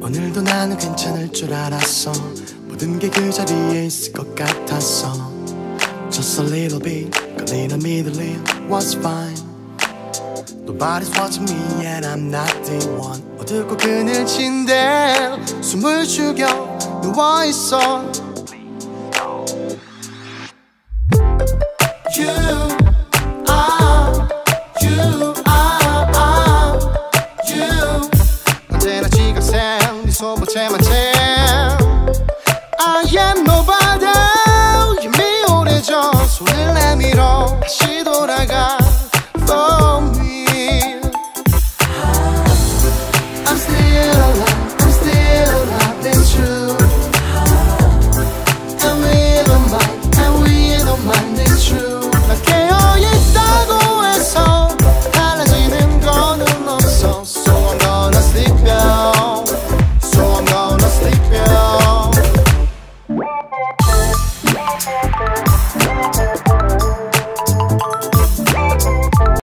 오늘도 나는 괜찮을 줄 알았어. 모든 게 그 자리에 있을 것 같았어. Just a little bit, got in the middle, it was fine. Nobody's watching me and I'm not the one. 어둡고 그늘진데 숨을 죽여 누워있어. You 언제나 지각생 네 소보채만 채 I am nobody 이미 오래전 손을 내밀어 다시 돌아가 for me. I'm still alive, it's true. And we don't mind, it's true. 나 깨어있다고 해서 달라지는 거는 없어. So I'm gonna sleep out, so I'm gonna sleep out.